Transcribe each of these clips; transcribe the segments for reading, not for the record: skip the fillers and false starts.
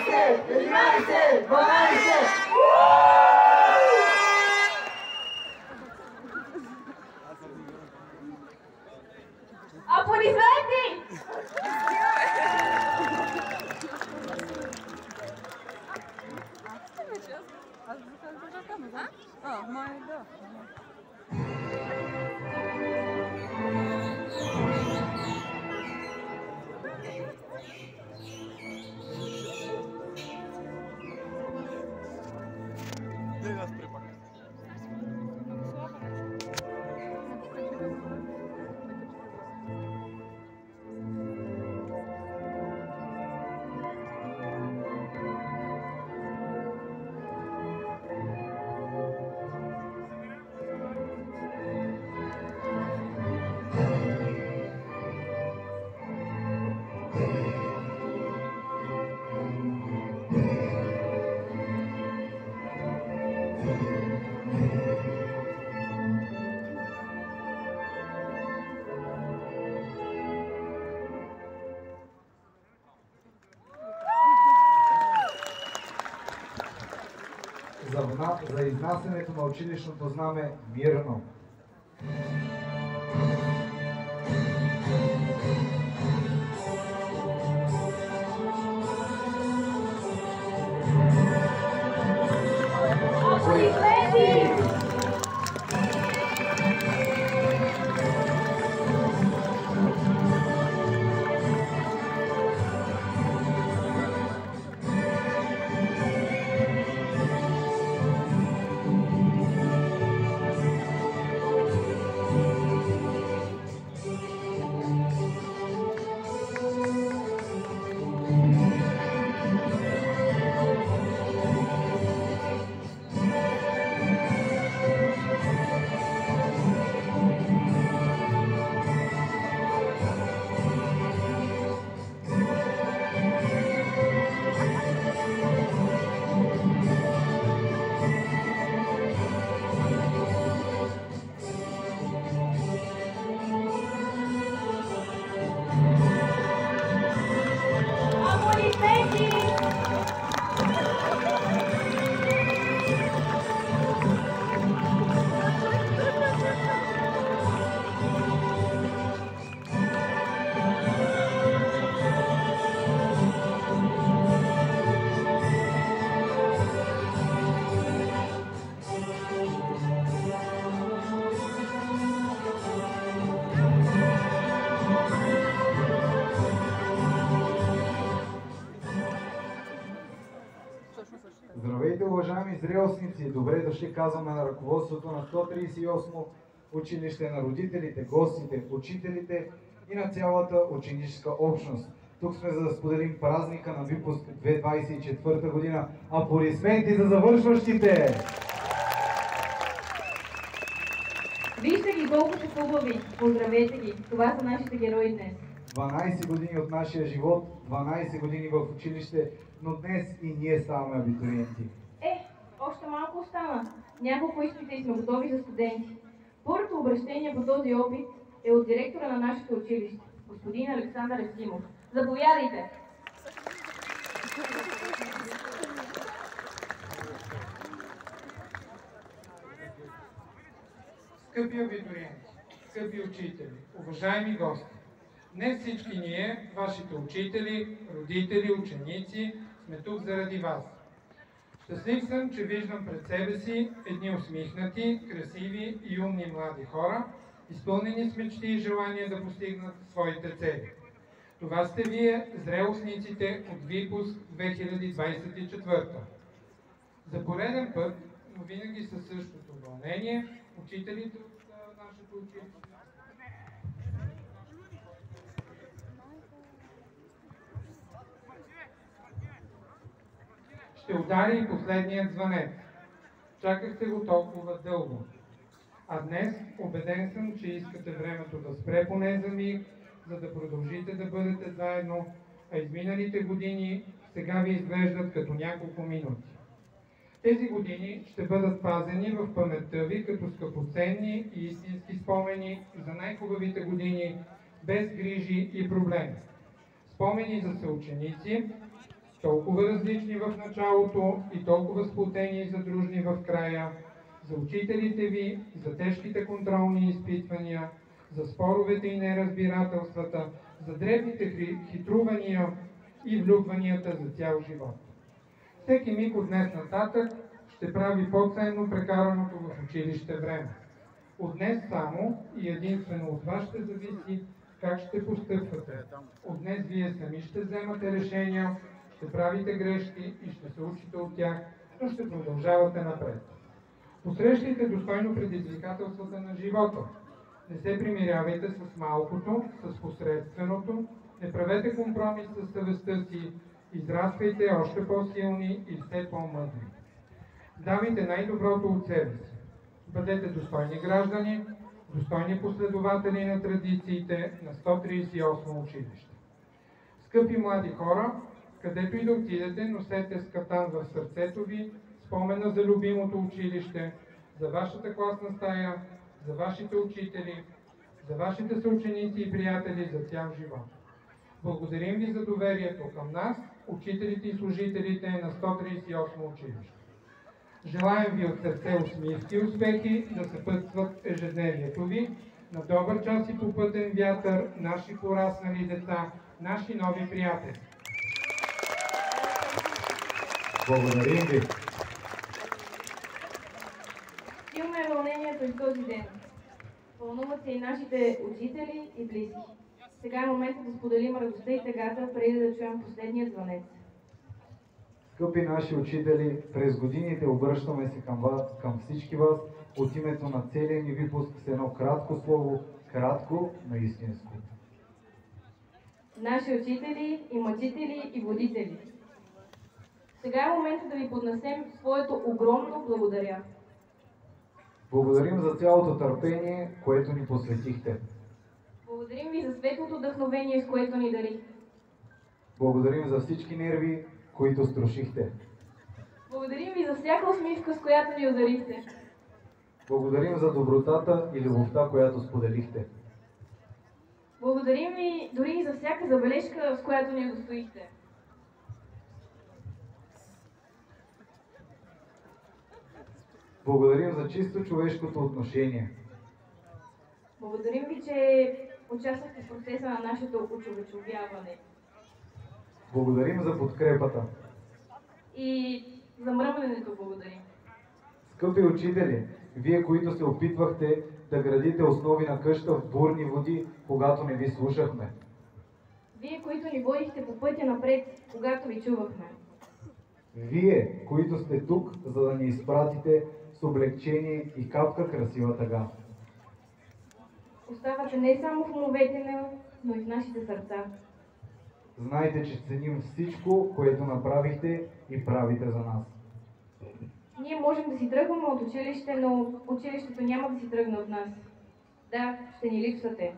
11, 11, 12! Аплодисменти! За изнасянето на училищното знаме мирно. Аплодисменти! Здравейте, уважаеми зрелостници! Добре дошли, казваме на ръководството на 138 училище, на родителите, гостите, учителите и на цялата ученическа общност. Тук сме за да споделим празника на випуск 2024 година. Аплодисменти за завършващите! Вижте ги колко са хубави! Поздравете ги! Това са нашите герои днес. 12 години от нашия живот, 12 години в училище, но днес и ние ставаме абитуриенти. Още малко остана. Няколко изпита и сме готови за студенти. Първото обращение по този опит е от директора на нашето училище, господин Александър Евтимов. Заповядайте! Скъпи абитуриенти, скъпи учители, уважаеми гости! Днес всички ние, вашите учители, родители, ученици, сме тук заради вас. Щастлив съм, че виждам пред себе си едни усмихнати, красиви и умни млади хора, изпълнени с мечти и желания да постигнат своите цели. Това сте вие, зрелостниците от випуск 2024. За пореден път, но винаги със същото вълнение, учителите от нашето училище ще удари и последният звънец. Чакахте го толкова дълго. А днес убеден съм, че искате времето да спре поне за миг, за да продължите да бъдете заедно, а изминалите години сега ви изглеждат като няколко минути. Тези години ще бъдат пазени в паметта ви като скъпоценни и истински спомени за най-хубавите години, без грижи и проблеми. Спомени за съученици, толкова различни в началото и толкова сплотени и задружни в края, за учителите ви, за тежките контролни изпитвания, за споровете и неразбирателствата, за дребните хитрувания и влюбванията за цял живот. Всеки миг от днес нататък ще прави по-ценно прекараното в училище време. От днес само и единствено от вас ще зависи как ще постъпвате. От днес вие сами ще вземате решения, ще правите грешки и ще се учите от тях, но ще продължавате напред. Посрещайте достойно предизвикателствата на живота. Не се примирявайте с малкото, с посредственото, не правете компромис с съвестта си, израствайте още по-силни и все по-мъдри. Давайте най-доброто от себе си. Бъдете достойни граждани, достойни последователи на традициите на 138 училище. Скъпи млади хора, където и да отидете, носете с катан в сърцето ви спомена за любимото училище, за вашата класна стая, за вашите учители, за вашите съученици и приятели за цял живот. Благодарим ви за доверието към нас, учителите и служителите на 138 училище. Желаем ви от сърце усмивки и успехи да съпътстват ежедневието ви, на добър час и попътен вятър, наши пораснали деца, наши нови приятели. Благодарим ви! Имаме вълнение през този ден. Вълнуват се и нашите учители и близки. Сега е моментът да споделим радостта и тъгата, преди да чуем последния звънец. Скъпи наши учители, през годините обръщаме се към вас, към всички вас, от името на целия ни випуск с едно кратко слово, кратко, но истинско. Наши учители и мъчители и водители. Сега е моментът да ви поднесем своето огромно благодаря. Благодарим за цялото търпение, което ни посветихте. Благодарим ви за светлото вдъхновение, с което ни дарихте. Благодарим за всички нерви, които струшихте. Благодарим ви за всяка усмивка, с която ни ударихте. Благодарим за добротата и любовта, която споделихте. Благодарим ви дори и за всяка забележка, с която ни удостоихте. Благодарим за чисто човешкото отношение. Благодарим ви, че участвахте в процеса на нашето учовечовяване. Благодарим за подкрепата. И за мръмненето благодарим. Скъпи учители, вие, които се опитвахте да градите основи на къща в бурни води, когато не ви слушахме. Вие, които ни водихте по пътя напред, когато ви чувахме. Вие, които сте тук, за да ни изпратите с облегчение и капка красива тъга. Оставате не само в умовете, но и в нашите сърца. Знайте, че ценим всичко, което направихте и правите за нас. Ние можем да си тръгваме от училище, но училището няма да си тръгне от нас. Да, ще ни липсвате.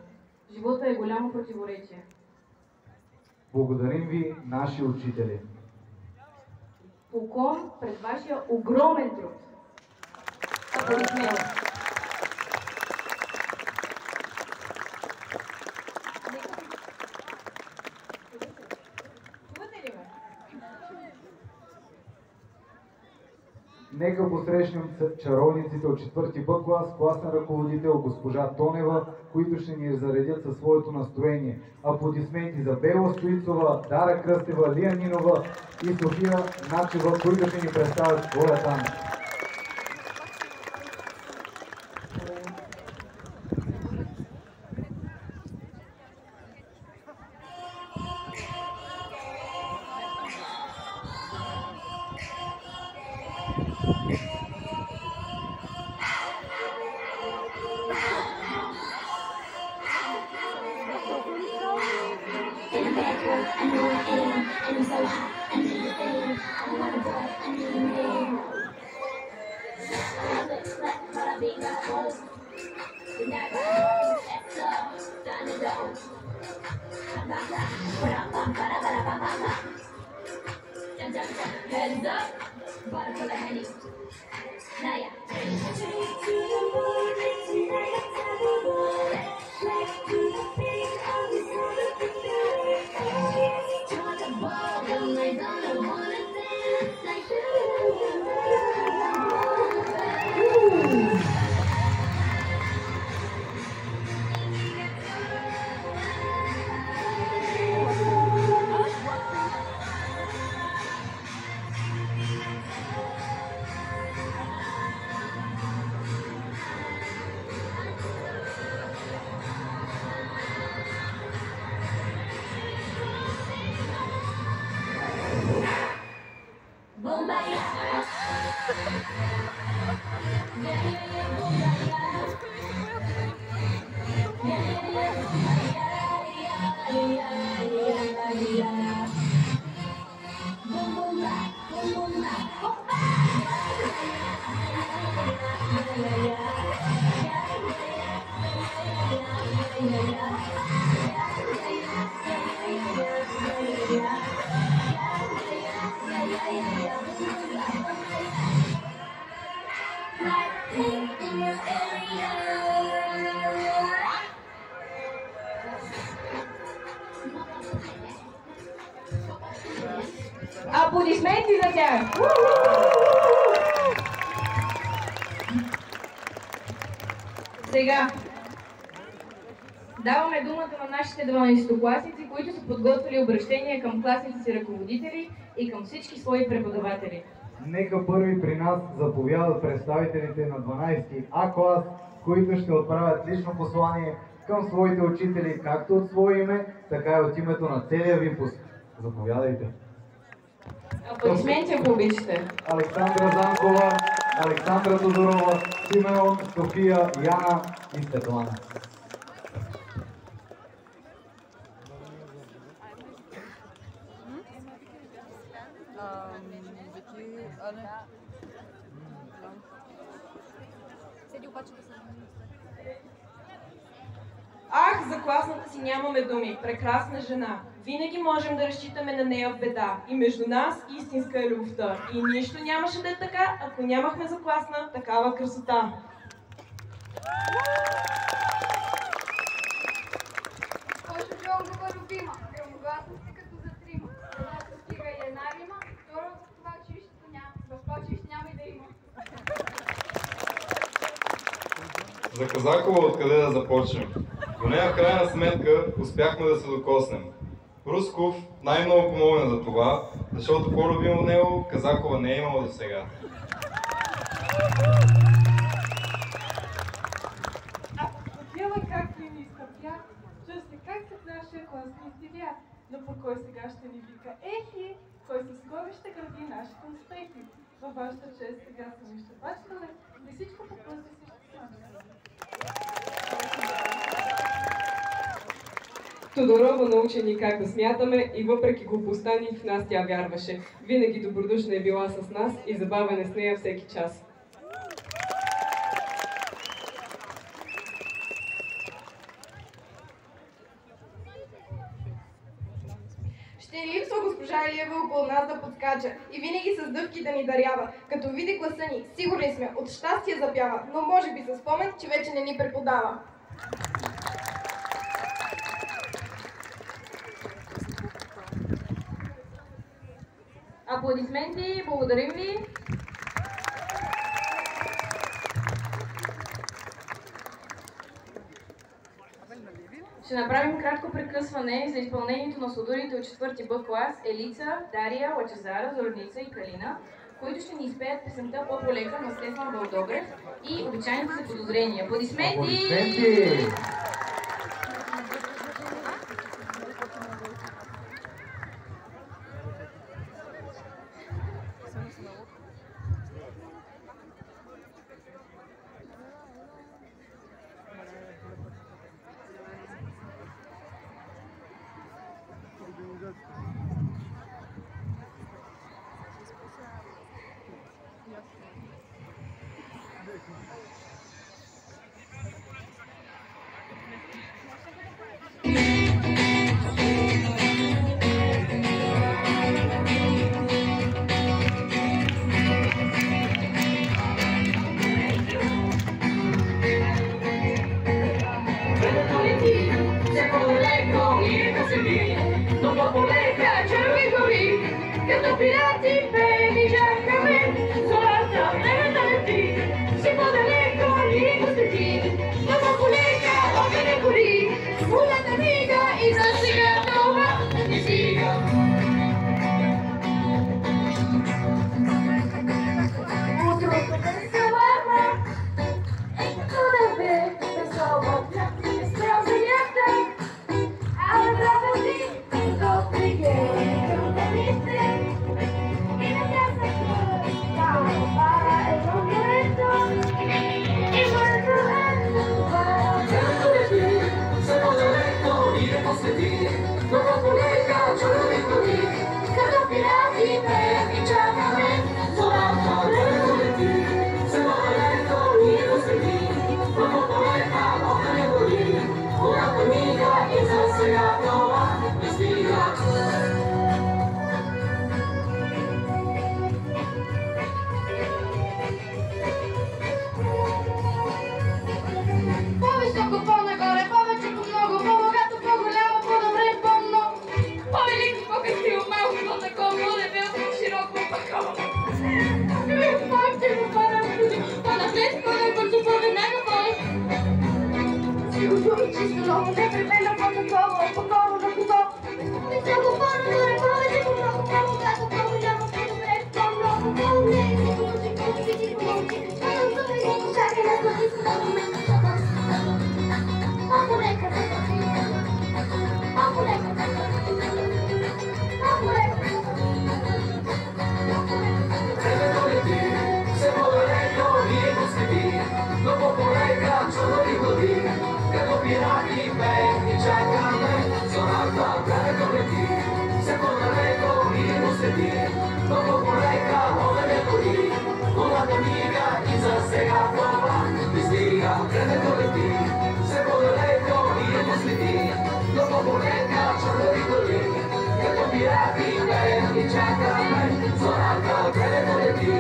Живота е голямо противоречие. Благодарим ви, наши учители. Поклон пред вашия огромен труд. Аплодисменти. Нека посрещнем чаровниците от 4-ти Б клас, класен ръководител госпожа Тонева, които ще ни заредят със своето настроение. Аплодисменти за Бела Стоицова, Дара Кръстева, Лия Нинова и София Начева, които ще ни представят своя танец. Hands up, bottom for the honey. Now yeah. Turn the ball, Аплодисменти за тях! Сега даваме думата на нашите 12-класници, които са подготвили обращения към класните си ръководители и към всички свои преподаватели. Нека първи при нас заповядат представителите на 12 А клас, които ще отправят лично послание към своите учители, както от свое име, така и от името на целия випуск. Заповядайте. Аплодисменти, ако обичате. Александра Занкова, Александра Тодорова, Симеон, София, Яна и Светлана. Ах, за класната си нямаме думи. Прекрасна жена. Винаги можем да разчитаме на нея в беда. И между нас истинска е любовта. И нищо нямаше да е така, ако нямахме за класна такава красота. Госпожо Джонгова любима, грамогласна сте като за трима. Едното стига и една рима, второ в това училището няма. В това училище няма и да има. За Казакова откъде да започнем? До нея в крайна сметка успяхме да се докоснем. Русков най-много помогна за това, защото по-любим от него Казакова не е имала до сега. Хотела както и ни изтъпя, чувствате как се нашия клас ни издивя, но по кой сега ще ни вика ехи, кой с кой ще гради нашите успехи. Във вашата чест сега съм изчерпачвала и всичко по просто си ще смачвала. Тодорова научи ни как да смятаме и въпреки глупостта ни в нас тя вярваше. Винаги добродушна е била с нас и забавен е с нея всеки час. Ще липсва госпожа Илиева около нас да подскача и винаги с дъвки да ни дарява. Като види класа ни, сигурни сме, от щастие запява, но може би със спомен, че вече не ни преподава. Аплодисменти, благодарим ви. Ще направим кратко прекъсване за изпълнението на сладурите от 4 Б клас Елица, Дария, Лачезара, Зорница и Калина, които ще ни изпеят песента по-полека на Стефан Вълдогрев и обичайните заподозрения. Аплодисменти! по-ново, непременно по-такова, по-ново на кого. Не се го по-добре, повече по-много, по-богато, по-голямо, по-добре, по-много, по-умне. Получи, получи, ти получи, по-танцувай, не чакай на славица на момента, по-полека, по-полека, по-полека. Времето лети, все по-далеко ние го следи, но по-полека чудови глави, като пирати пеем и чакаме зората. Времето лети, все по-далеко ние го следи, но по-полека огъня гори, луната мига и за сега това не стига. Времето лети, все по-далеко ние го следи, но по-полека чудови глави, като пирати пеем и чакаме зората. Времето лети,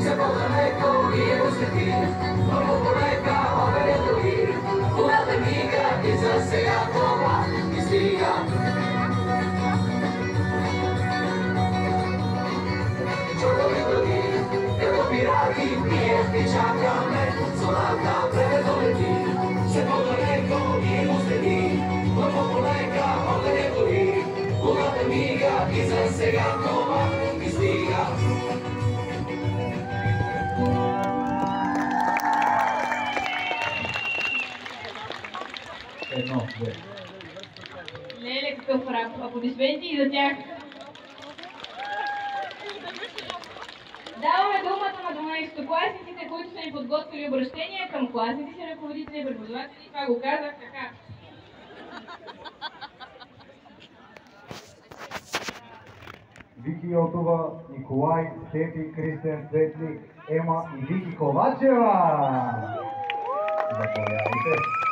все по-далеко ние го следи, но по-полека огъня гори, луната мига и за сега това не стига. Чудови глави, като пирати пием и чакаме зората. Времето лети, все по-далеко ние го следи, но по-полека огъня гори, луната мига и за сега това не стига. Едно, две. Леле, какъв рап. Аплодисменти и за тях. Даваме думата на 12-класниците, които са ни подготвили обращения към класните си ръководители и преподаватели. Това го казах така. Вики Йотова, Николай, Стефи, Кристиан, Светли, Ема и Вики Ковачева! Заповядайте!